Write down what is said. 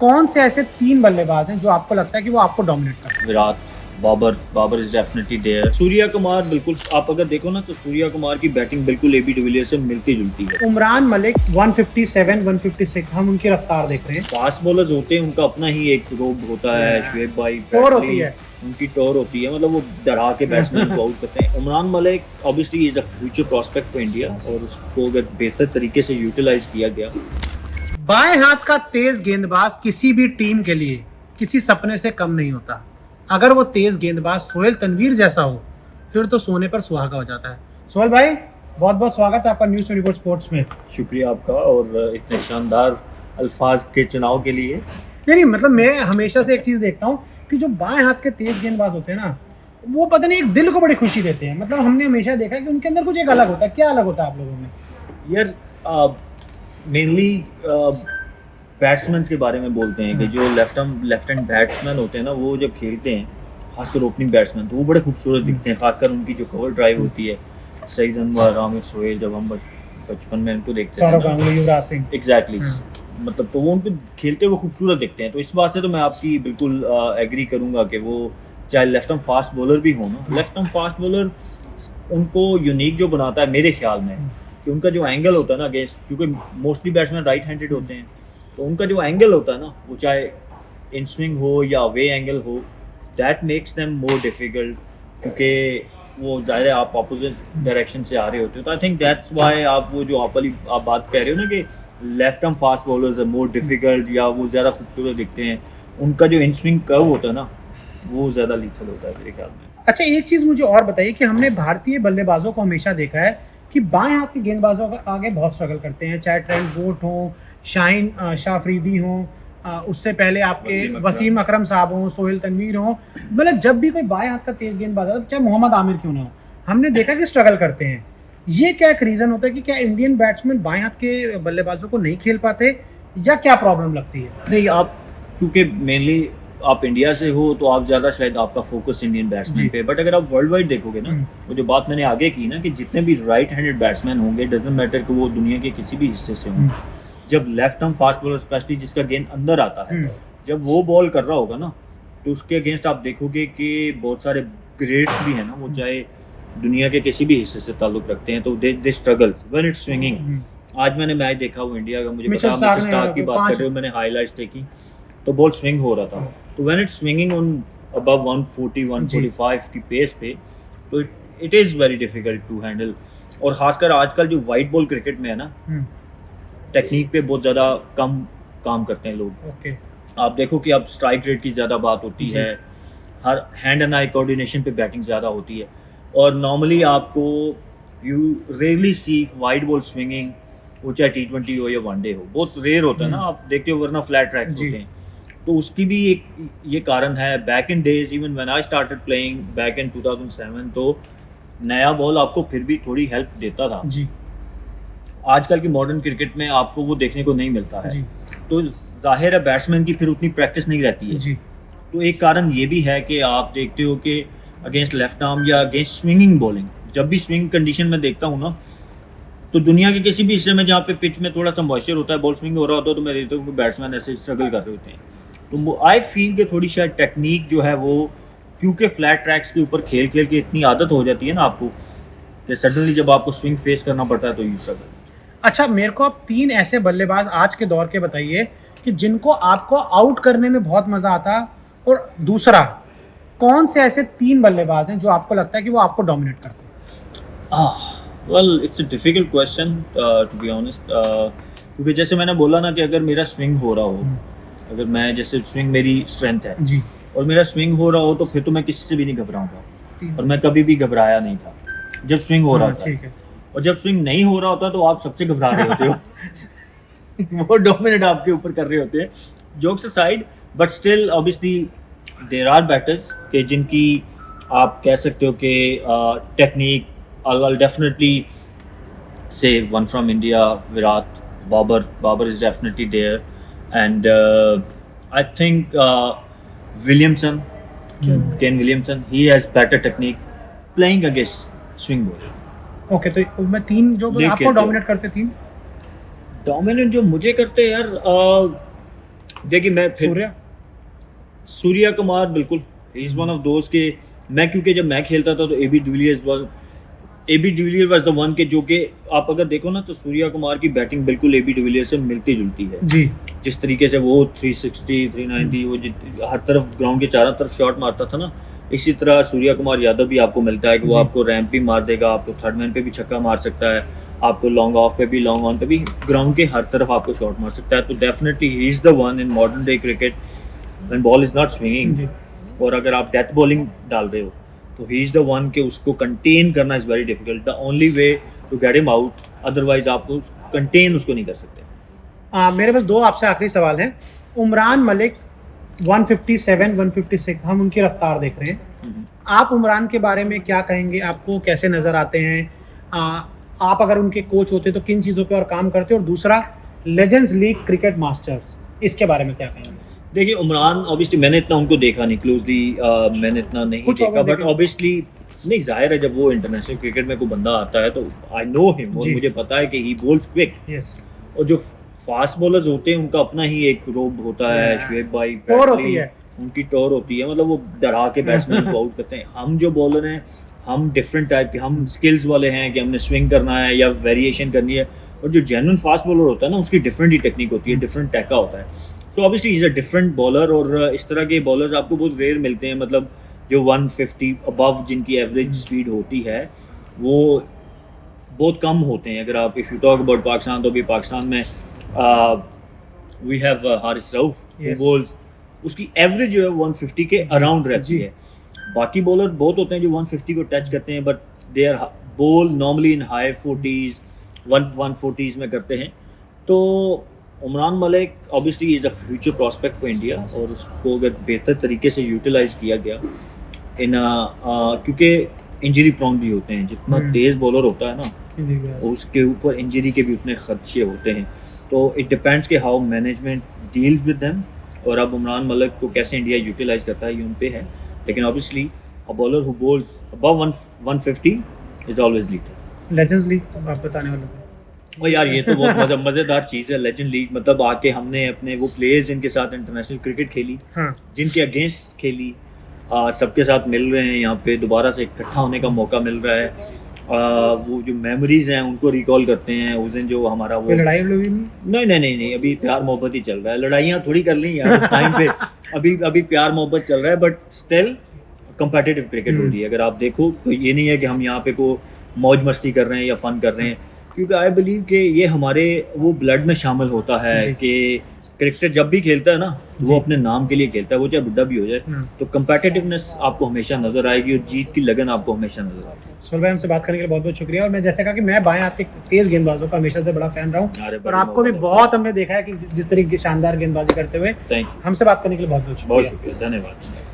कौन से ऐसे 3 बल्लेबाज हैं जो आपको लगता है कि वो आपको डोमिनेट कर रहे हैं? Virat, Babar is definitely there. Surya Kumar, बिल्कुल आप अगर देखो ना तो सूर्या कुमार की बैटिंग बिल्कुल एबी डिविलियर्स से मिलती जुलती है। उमरान मलिक 157, 156 हम उनकी रफ्तार देख रहे हैं। फास्ट बॉलर्स होते हैं, उनका अपना ही एक रोब होता है। शुएब भाई, टोर होती है, उनकी टोर होती है, मतलब वो डरा के बैट्समैन को आउट करते हैं। Umran Malik obviously is a future prospect for India, और उसको अगर बेहतर तरीके से यूटिलाइज किया गया। बाएं हाथ का तेज गेंदबाज किसी भी टीम के लिए किसी सपने से कम नहीं होता। अगर वो तेज गेंदबाज सोहेल तनवीर जैसा हो फिर तो सोने पर सुहागा हो जाता है। सोहेल भाई, बहुत बहुत स्वागत है आपका न्यूज़ 24 स्पोर्ट्स में। शुक्रिया आपका, और इतने शानदार अल्फाज के चुनाव के लिए। नहीं, मतलब मैं हमेशा से एक चीज़ देखता हूँ कि जो बाएं हाथ के तेज गेंदबाज होते हैं ना, वो पता नहीं एक दिल को बड़ी खुशी देते हैं। मतलब हमने हमेशा देखा है कि उनके अंदर कुछ एक अलग होता है। क्या अलग होता है आप लोगों में? यार मेनली बैट्समैन के बारे में बोलते हैं कि जो लेफ्ट हैंड बैट्समैन होते हैं ना, वो जब खेलते हैं, खासकर ओपनिंग बैट्समैन, तो वो बड़े खूबसूरत दिखते हैं। खासकर उनकी जो कवर ड्राइव होती है, सईद अनवर, आमिर सोहेल, जब हम बचपन में उनको देखते हैं, सौरव गांगुली, युवराज सिंह, एग्जैक्टली, मतलब तो वो उनको खेलते हुए खूबसूरत दिखते हैं। तो इस बात से तो मैं आपकी बिल्कुल एग्री करूंगा कि वो चाहे लेफ्ट आर्म फास्ट बॉलर भी हो ना, लेफ्ट आर्म फास्ट बॉलर उनको यूनिक जो बनाता है मेरे ख्याल में, कि उनका जो एंगल होता है ना अगेंस्ट, क्योंकि मोस्टली बैट्समैन राइट हैंडेड होते हैं, तो उनका जो एंगल होता है ना, वो चाहे इन स्विंग हो या अवे एंगल हो, that makes them more difficult, क्योंकि वो ज़ाहिर है आप अपोजिट डायरेक्शन से आ रहे होते हो। तो आई थिंक दैट्स वाई आप वो जो आप बात कह रहे हो ना कि left arm fast bowlers are more difficult, या वो ज़्यादा खूबसूरत दिखते हैं, उनका जो इन स्विंग कर्व होता है ना, वो ज़्यादा लीथल होता है मेरे ख्याल में। अच्छा, एक चीज़ मुझे और बताइए कि हमने भारतीय बल्लेबाजों को हमेशा देखा है कि बाएं हाथ के गेंदबाजों का आगे बहुत स्ट्रगल करते हैं, चाहे ट्रेंट बोल्ट हो, शाहीन शाह अफरीदी हो, उससे पहले आपके वसीम अकरम साहब हों, सोहेल तनवीर हों, मतलब जब भी कोई बाएं हाथ का तेज गेंदबाज आता है, चाहे मोहम्मद आमिर क्यों ना हो, हमने देखा कि स्ट्रगल करते हैं। ये क्या एक रीज़न होता है कि क्या इंडियन बैट्समैन बाएं हाथ के बल्लेबाजों को नहीं खेल पाते, या क्या प्रॉब्लम लगती है? नहीं, आप क्योंकि मेनली आप इंडिया से हो तो आप ज़्यादा शायद आपका फोकस इंडियन बैट्समैन पे, बट अगर आप वर्ल्ड वाइड देखोगे ना, वो जो बात मैंने आगे की ना कि जितने भी राइट हैंडेड बैट्समैन होंगे, डजंट मैटर कि वो दुनिया के किसी भी हिस्से से हों, जब left arm fast bowler specially जिसका गेंद अंदर आता है, जब वो बॉल कर रहा होगा ना, तो उसके अगेंस्ट आप देखोगे कि बहुत सारे ग्रेड्स भी हैं ना, वो चाहे दुनिया के किसी भी हिस्से से ताल्लुक रखते हैं, तो they struggle when it's swinging. आज मैंने मैच देखा वो इंडिया का, मुझे पता मिचेल स्टार्क की बात कर रहे हो, मैंने हाईलाइट्स देखी, तो बॉल स्विंग हो रहा था, तो when it's swinging on above 140 145 की पेस पे, तो it is very difficult to handle. और खासकर आजकल जो वाइट बॉल क्रिकेट में है ना, टेक्निक पे बहुत ज़्यादा कम काम करते हैं लोग। आप देखो कि अब स्ट्राइक रेट की ज़्यादा बात होती है, हर हैंड एंड आई कोऑर्डिनेशन पे बैटिंग ज़्यादा होती है, और नॉर्मली आपको you rarely see wide ball swinging, वो चाहे T20 हो या वनडे हो, बहुत रेयर होता है ना, आप देखते हो, वरना फ्लैट ट्रैक्स होते हैं। तो उसकी भी एक ये कारण है। Back in days, even when I started playing back in 2007, तो नया बॉल आपको फिर भी थोड़ी हेल्प देता था जी। आजकल की मॉडर्न क्रिकेट में आपको वो देखने को नहीं मिलता है जी। तो जाहिर है बैट्समैन की फिर उतनी प्रैक्टिस नहीं रहती है जी। तो एक कारण ये भी है कि आप देखते हो कि अगेंस्ट लेफ्ट आर्म या अगेंस्ट स्विंगिंग बॉलिंग, जब भी स्विंग कंडीशन में देखता हूँ ना, तो दुनिया के किसी भी हिस्से में जहाँ पे पिच में थोड़ा सा मॉइस्चर होता है, बॉल स्विंग हो रहा होता है, तो मैं देखता हूँ कि बैट्समैन ऐसे स्ट्रगल कर रहे होते हैं। तो आई फील कि थोड़ी शायद टेक्निक जो है वो, क्योंकि फ्लैट ट्रैक्स के ऊपर खेल खेल के इतनी आदत हो जाती है ना आपको, कि सडनली जब आपको स्विंग फेस करना पड़ता है तो यू स्ट्रगल। अच्छा, मेरे को आप 3 ऐसे बल्लेबाज आज के दौर के बताइए कि जिनको आपको आउट करने में बहुत मज़ा आता, और दूसरा कौन से ऐसे 3 बल्लेबाज हैं जो आपको लगता है कि वो आपको डोमिनेट करते हैं? Well, it's a difficult question to be honest, क्योंकि जैसे मैंने बोला ना कि अगर मेरा स्विंग हो रहा हो, अगर मैं जैसे स्विंग मेरी स्ट्रेंथ है जी, और मेरा स्विंग हो रहा हो, तो फिर तो मैं किसी से भी नहीं घबराऊंगा, और मैं कभी भी घबराया नहीं था जब स्विंग हो रहा था। और जब स्विंग नहीं हो रहा होता तो आप सबसे घबरा रहे होते हो वो डोमिनेट आपके ऊपर कर रहे होते हैं। Jokes aside, but still obviously there are batters के जिनकी आप कह सकते हो कि technique, I definitely say one from India, Virat, Babar is definitely there, and I think Williamson, Ken Williamson, he has better technique playing against swing bowler. Okay, तो मैं 3 जो आपको डोमिनेट करते, 3 डोमिनेट जो मुझे करते हैं यार, देखिए मैं फिर सूर्या कुमार बिल्कुल ही इज वन ऑफ दोस्त के, मैं क्योंकि जब मैं खेलता था तो AB de Villiers was the one के जो कि आप अगर देखो ना तो सूर्या कुमार की बैटिंग बिल्कुल एबी डिविलियर से मिलती जुलती है जी। जिस तरीके से वो 360 390 वो हर तरफ ग्राउंड के चारों तरफ शॉट मारता था ना, इसी तरह सूर्या कुमार यादव भी आपको मिलता है कि वो जी। आपको रैंप भी मार देगा, आपको थर्ड मैन पे भी छक्का मार सकता है, आपको लॉन्ग ऑफ पे भी लॉन्ग ऑन पे भी ग्राउंड के हर तरफ आपको शॉट मार सकता है। तो definitely he is the one in modern day cricket when ball is not swinging, और अगर आप डेथ बॉलिंग डाल रहे हो तो ही इज द वन के उसको कंटेन करना is very difficult, the only way to get him out, otherwise आपको कंटेन उसको नहीं कर सकते। मेरे पास दो आपसे आखिरी सवाल हैं। उमरान मलिक 157 156 हम उनकी रफ्तार देख रहे हैं, आप उमरान के बारे में क्या कहेंगे, आपको कैसे नज़र आते हैं? आप अगर उनके कोच होते तो किन चीज़ों पे और काम करते? और दूसरा लेजेंड्स लीग क्रिकेट मास्टर्स, इसके बारे में क्या कहेंगे? देखिए उमरान ऑब्वियसली मैंने इतना उनको देखा नहीं क्लोजली, मैंने इतना नहीं देखा, बट ऑब्वियसली नहीं, जाहिर है जब वो इंटरनेशनल क्रिकेट में कोई बंदा आता है तो आई नो हिम, और मुझे पता है कि ही बॉल्स क्विक। और जो फास्ट बॉलर्स होते हैं उनका अपना ही एक रोब होता है, शुएब भाई टोर होती है, उनकी टोर होती है, मतलब वो डरा के बैट्समैन को आउट करते हैं। हम जो बॉलर हैं हम डिफरेंट टाइप के, हम स्किल्स वाले हैं कि हमने स्विंग करना है या वेरिएशन करनी है, और जो जेन्युइन फास्ट बॉलर होता है ना उसकी डिफरेंट ही टेक्निक होती है, डिफरेंट टैका होता है। So obviously is a different bowler, और इस तरह के बॉलर्स आपको बहुत रेयर मिलते हैं, मतलब जो 150 अबव जिनकी एवरेज स्पीड होती है वो बहुत कम होते हैं। अगर आप if you talk about Pakistan, तो भी पाकिस्तान में we have Haris Rauf bowls, उसकी एवरेज जो है 150 के अराउंड रहती है। बाकी बॉलर बहुत होते हैं जो 150 को टच करते हैं, but they are bowl normally in high 40s 140s में करते हैं। तो Umran Malik obviously is a future prospect for India, और उसको अगर बेहतर तरीके से यूटिलाइज किया गया इन क्योंकि इंजरी प्रॉन भी होते हैं, जितना तेज़ बॉलर होता है ना उसके ऊपर इंजरी के भी उतने खदशे होते हैं। तो इट डिपेंड्स कि how management deals with them, और अब उमरान मलिक को कैसे इंडिया यूटिलाइज करता है ये उन पे है। लेकिन obviously a bowler who balls above 150 is always leader. Legends league आप बताने वाले थे? और यार ये तो बहुत मज़ेदार चीज़ है लेजेंड लीग, मतलब आके हमने अपने वो प्लेयर्स जिनके साथ इंटरनेशनल क्रिकेट खेली, जिनके अगेंस्ट खेली, सबके साथ मिल रहे हैं यहाँ पे, दोबारा से इकट्ठा होने का मौका मिल रहा है। वो जो मेमोरीज हैं उनको रिकॉल करते हैं। उस दिन जो हमारा वो लड़ाई नहीं, अभी प्यार मोहब्बत ही चल रहा है, लड़ाइयाँ थोड़ी कर ली यार उस टाइम पे। अभी प्यार मोहब्बत चल रहा है, बट स्टिल कम्पिटिटिव क्रिकेट हो रही है। अगर आप देखो तो ये नहीं है कि हम यहाँ पे को मौज मस्ती कर रहे हैं या फन कर रहे हैं, क्योंकि आई बिलीव कि ये हमारे वो ब्लड में शामिल होता है कि क्रिकेटर जब भी खेलता है ना वो अपने नाम के लिए खेलता है, वो चाहे बुढ़ा भी हो जाए। तो कम्पिटिटिवनेस आपको हमेशा नजर आएगी और जीत की लगन आपको हमेशा नजर आएगी। सुर भाई हमसे बात करने के लिए बहुत बहुत शुक्रिया। और मैं जैसे कहा कि मैं बाएं हाथ के तेज गेंदबाजों का हमेशा से बड़ा फैन रहा हूँ, और आपको भी बहुत हमने देखा है कि जिस तरीके की शानदार गेंदबाजी करते हुए। हमसे बात करने के लिए बहुत बहुत शुक्रिया, धन्यवाद।